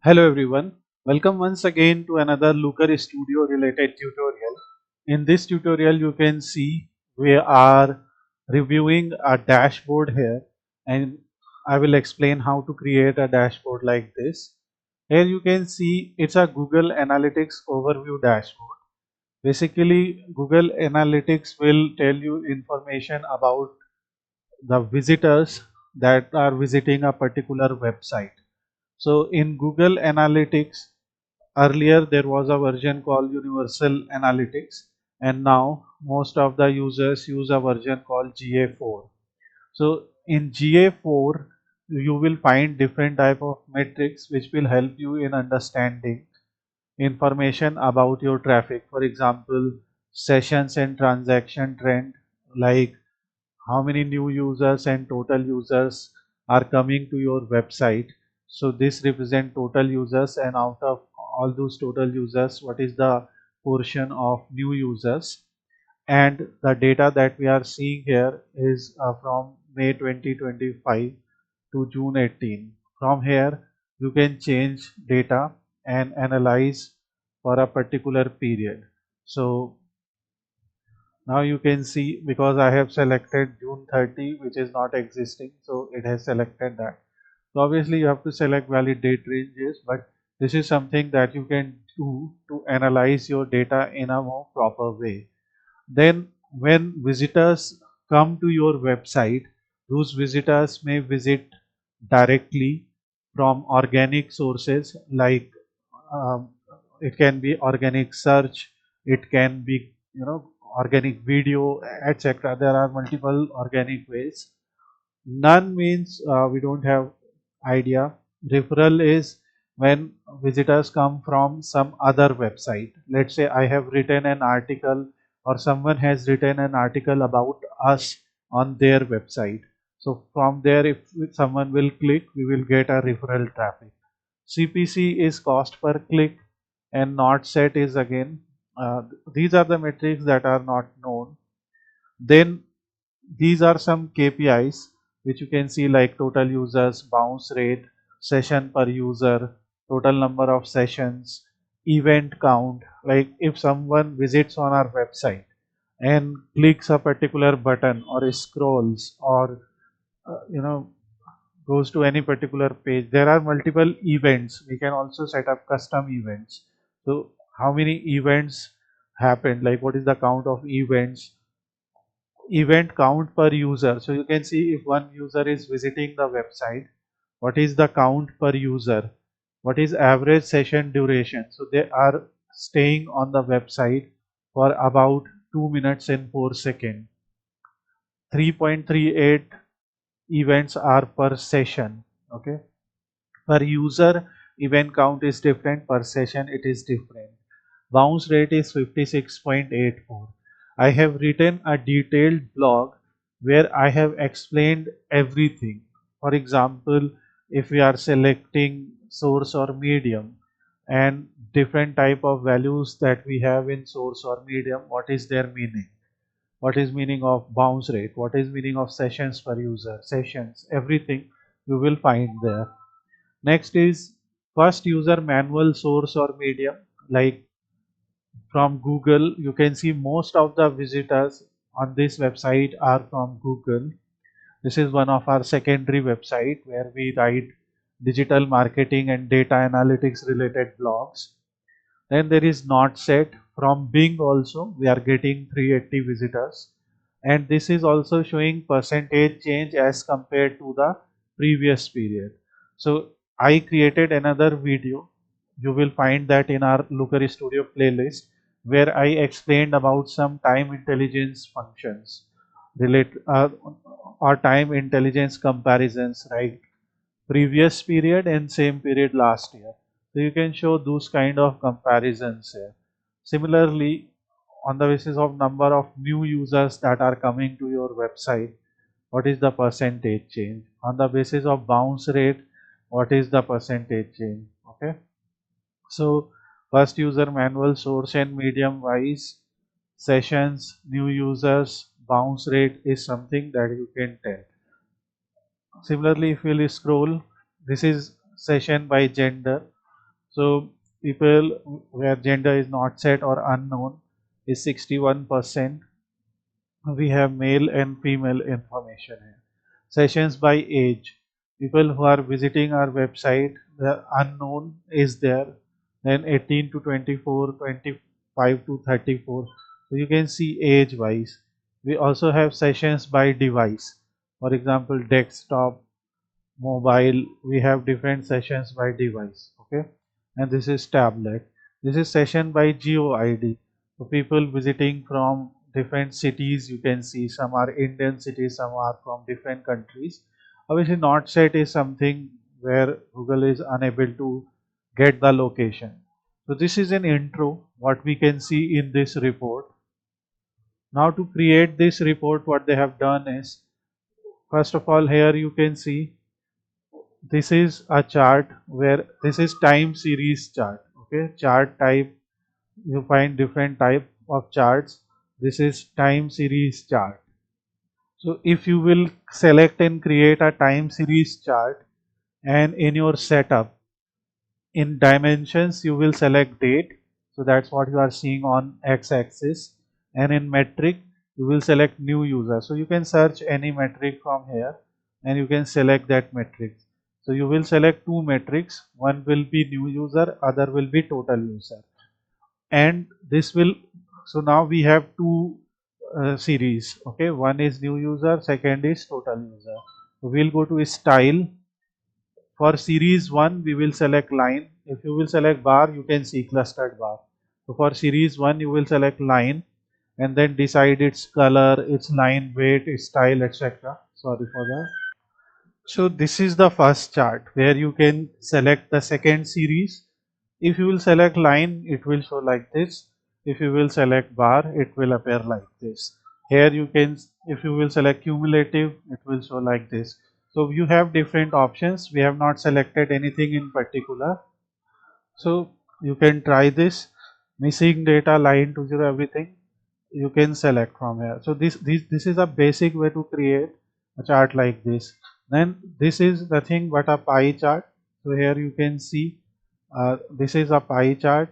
Hello everyone, welcome once again to another Looker Studio related tutorial. In this tutorial you can see we are reviewing a dashboard here, and I will explain how to create a dashboard like this. Here you can see it's a Google Analytics overview dashboard. Basically Google Analytics will tell you information about the visitors that are visiting a particular website. So in Google Analytics, earlier there was a version called Universal Analytics, and now most of the users use a version called GA4. So in GA4 you will find different type of metrics which will help you in understanding information about your traffic. For example, sessions and transaction trend, like how many new users and total users are coming to your website. So this represent total users, and out of all those total users, what is the portion of new users. And the data that we are seeing here is from May 2025 to June 18. From here you can change data and analyze for a particular period. So now you can see, because I have selected June 30, which is not existing, so it has selected that. So obviously you have to select valid date ranges, but this is something that you can do to analyze your data in a more proper way. Then when visitors come to your website, those visitors may visit directly from organic sources, like um, it can be organic search, it can be organic video, etc. There are multiple organic ways. None means we don't have idea. Referral is when visitors come from some other website. Let's say I have written an article, or someone has written an article about us on their website. So from there, if someone will click, we will get a referral traffic. CPC is cost per click, and not set is again, these are the metrics that are not known. Then these are some KPIs which you can see, like total users, bounce rate, session per user, total number of sessions, event count. Like if someone visits on our website and clicks a particular button or scrolls, or goes to any particular page, there are multiple events. We can also set up custom events. So how many events happened, like what is the count of events, event count per user. So you can see if one user is visiting the website, what is the count per user, what is average session duration. So they are staying on the website for about 2 minutes and 4 seconds. 3.38 events are per session. Okay, per user event count is different, per session it is different. Bounce rate is 56.84. I have written a detailed blog where I have explained everything. For example, if we are selecting source or medium, and different type of values that we have in source or medium, what is their meaning? What is meaning of bounce rate? What is meaning of sessions per user? Sessions, everything you will find there. Next is first user manual source or medium, like from Google. You can see most of the visitors on this website are from Google. This is one of our secondary website where we write digital marketing and data analytics related blogs. Then there is not set from Bing also. We are getting 380 visitors, and this is also showing percentage change as compared to the previous period. So I created another video. You will find that in our Looker Studio playlist, where I explained about some time intelligence functions relate or time intelligence comparisons, right? Previous period and same period last year. So you can show those kind of comparisons here. Similarly, on the basis of number of new users that are coming to your website, what is the percentage change? On the basis of bounce rate, what is the percentage change? Okay. So first user manual source and medium wise, sessions, new users, bounce rate is something that you can tell. Similarly, if you will scroll, this is session by gender. So people where gender is not set or unknown is 61%. We have male and female information here. Sessions by age. People who are visiting our website, the unknown is there. Then 18 to 24, 25 to 34. So you can see age wise. We also have sessions by device. For example, desktop, mobile. We have different sessions by device. Okay, and this is tablet. This is session by geo ID. So people visiting from different cities, you can see some are Indian cities, some are from different countries. Obviously, not set is something where Google is unable to get the location. So this is an intro what we can see in this report. Now to create this report, what they have done is, first of all, here you can see this is a chart where this is time series chart. Okay, chart type, you find different type of charts. This is time series chart. So if you will select and create a time series chart, and in your setup in dimensions you will select date, so that's what you are seeing on x-axis, and in metric you will select new user. So you can search any metric from here and you can select that metric. So you will select two metrics, one will be new user, other will be total user, and this will, so now we have two series. Okay, one is new user, second is total user. So we'll go to style. For series 1, we will select line. If you will select bar, you can see clustered bar. So for series 1, you will select line and then decide its color, its line weight, its style, etc. Sorry for that. So this is the first chart where you can select the second series. If you will select line, it will show like this. If you will select bar, it will appear like this. Here you can, if you will select cumulative, it will show like this. So you have different options. We have not selected anything in particular. So you can try this. Missing data, line to zero, everything you can select from here. So this is a basic way to create a chart like this. Then this is nothing but a pie chart. So here you can see this is a pie chart,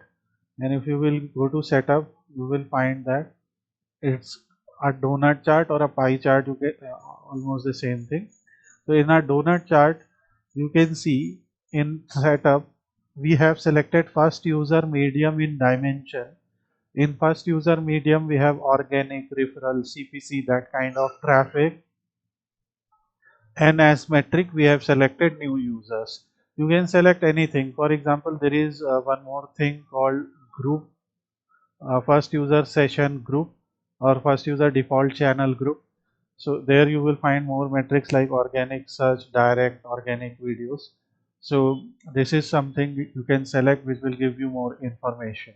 and if you will go to setup, you will find that it's a donut chart or a pie chart. You get almost the same thing. So in our donut chart, you can see in setup we have selected first user medium in dimension. In first user medium, we have organic, referral, CPC, that kind of traffic. And as metric, we have selected new users. You can select anything. For example, there is one more thing called group, first user session group, or first user default channel group. So there you will find more metrics like organic search, direct, organic videos. So this is something you can select which will give you more information.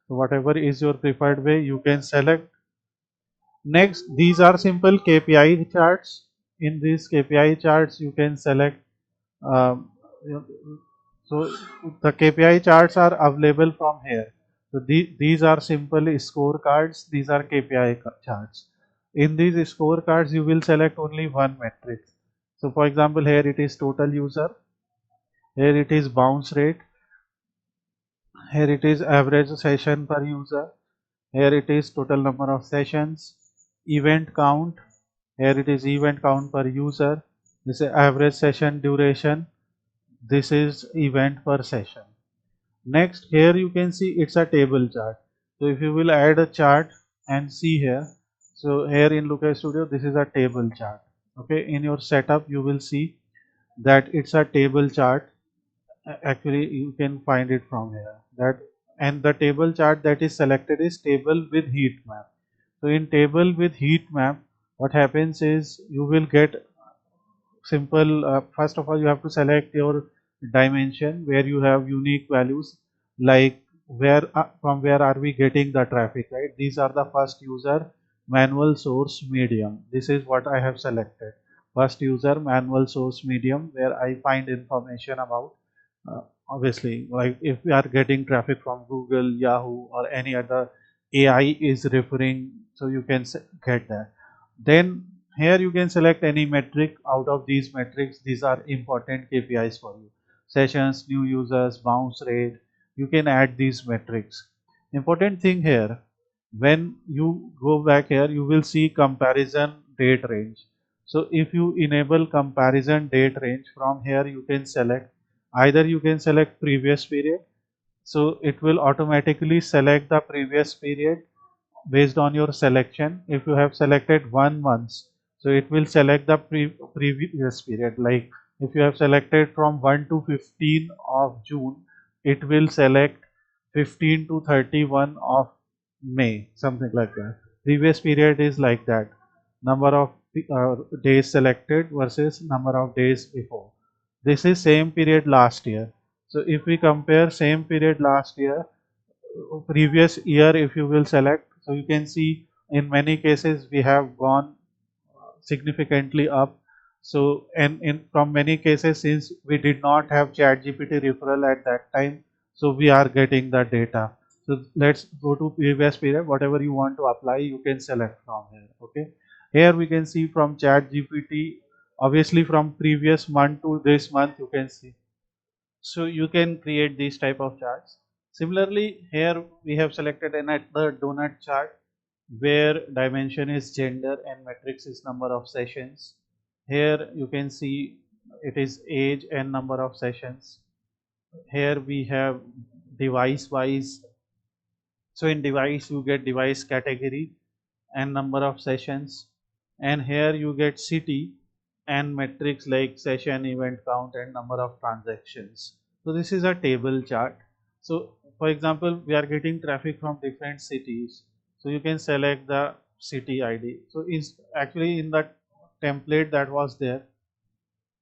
So whatever is your preferred way, you can select. Next, these are simple KPI charts. In these KPI charts, you can select. Um, you- so the KPI charts are available from here. So these are simple scorecards. These are KPI charts. In these scorecards, you will select only one metric. So for example, here it is total user. Here it is bounce rate. Here it is average session per user. Here it is total number of sessions. Event count. Here it is event count per user. This is average session duration. This is event per session. Next, here you can see it's a table chart. So if you will add a chart and see here, so here in Looker Studio, this is a table chart. Okay, in your setup, you will see that it's a table chart. Actually, you can find it from here. That, and the table chart that is selected is table with heat map. So in table with heat map, what happens is you will get simple. First of all, you have to select your dimension where you have unique values, like where from where are we getting the traffic, right? These are the first user, manual source, medium. This is what I have selected. First user, manual source, medium, where I find information about. Obviously, like if we are getting traffic from Google, Yahoo, or any other AI is referring, so you can get that. Then here you can select any metric out of these metrics. These are important KPIs for you. Sessions, new users, bounce rate, you can add these metrics. Important thing here, when you go back here, you will see comparison date range. So if you enable comparison date range, from here you can select, either you can select previous period, so it will automatically select the previous period based on your selection. If you have selected 1 month, so it will select the previous period. Like if you have selected from 1 to 15 of June, it will select 15 to 31 of May, something like that. Previous period is like that, number of days selected versus number of days before. This is same period last year. So if we compare same period last year, previous year, if you will select, so you can see in many cases we have gone significantly up. So and in from many cases, since we did not have ChatGPT referral at that time, so we are getting the data. So let's go to previous period. Whatever you want to apply, you can select from here. Okay, here we can see from ChatGPT, obviously from previous month to this month you can see. So you can create these type of charts. Similarly, here we have selected another donut chart where dimension is gender and matrix is number of sessions. Here you can see it is age and number of sessions. Here we have device wise. So in device you get device category and number of sessions, and here you get city and metrics like session, event count and number of transactions. So this is a table chart. So for example, we are getting traffic from different cities, so you can select the city ID. So is actually in that template that was there,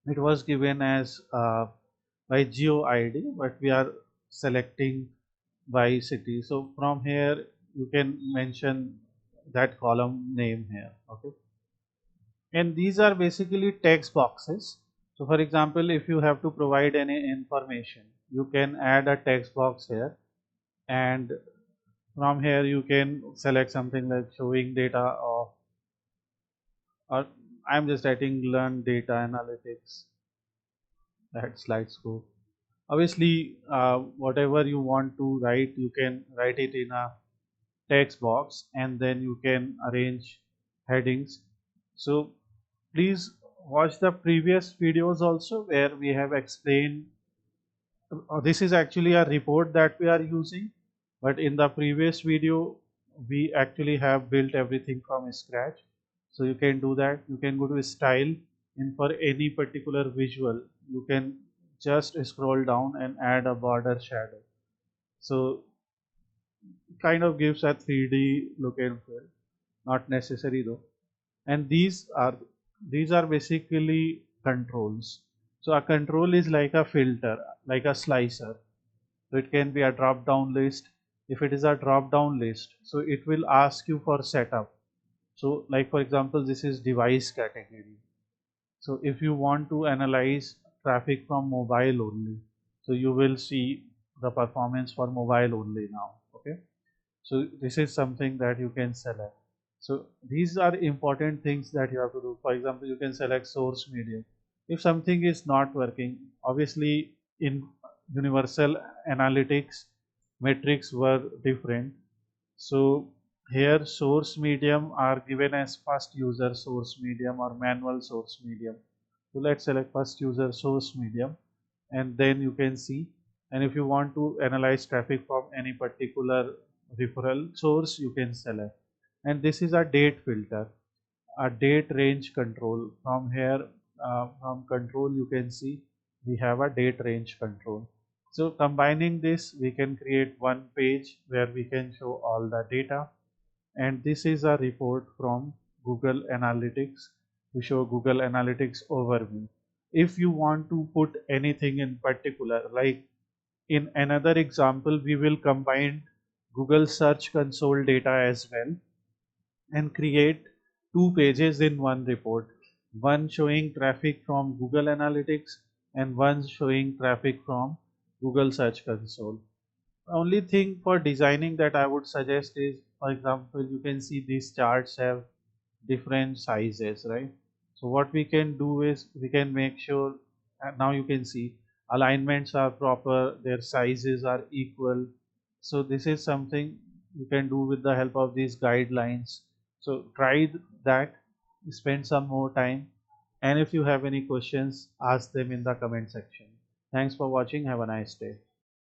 it was given as by geo ID, but we are selecting by city. So from here you can mention that column name here. Okay, and these are basically text boxes. So for example, if you have to provide any information, you can add a text box here, and from here you can select something like showing data, or I'm just writing learn data analytics, that slide scope. Obviously whatever you want to write, you can write it in a text box and then you can arrange headings. So please watch the previous videos also where we have explained, this is actually a report that we are using, but in the previous video we actually have built everything from scratch. So you can do that. You can go to style, and for any particular visual you can just scroll down and add a border shadow. So kind of gives a 3D look and feel, not necessary though. And these are basically controls. So a control is like a filter, like a slicer. So it can be a drop down list. If it is a drop down list, so it will ask you for setup. So like for example, this is device category. So if you want to analyze traffic from mobile only, so you will see the performance for mobile only now. Okay, so this is something that you can select. So these are important things that you have to do. For example, you can select source medium. If something is not working, obviously in universal analytics, metrics were different. So here source medium are given as first user source medium or manual source medium. So let's select first user source medium, and then you can see. And if you want to analyze traffic from any particular referral source, you can select. And this is a date filter, a date range control. From here, from control you can see we have a date range control. So combining this, we can create one page where we can show all the data. And this is a report from Google Analytics to show Google Analytics overview. If you want to put anything in particular, like in another example, we will combine Google Search Console data as well and create two pages in one report, one showing traffic from Google Analytics and one showing traffic from Google Search Console. Only thing for designing that I would suggest is, for example, you can see these charts have different sizes, right? So what we can do is we can make sure, now you can see alignments are proper, their sizes are equal. So this is something you can do with the help of these guidelines. So try that, spend some more time, and if you have any questions, ask them in the comment section. Thanks for watching. Have a nice day.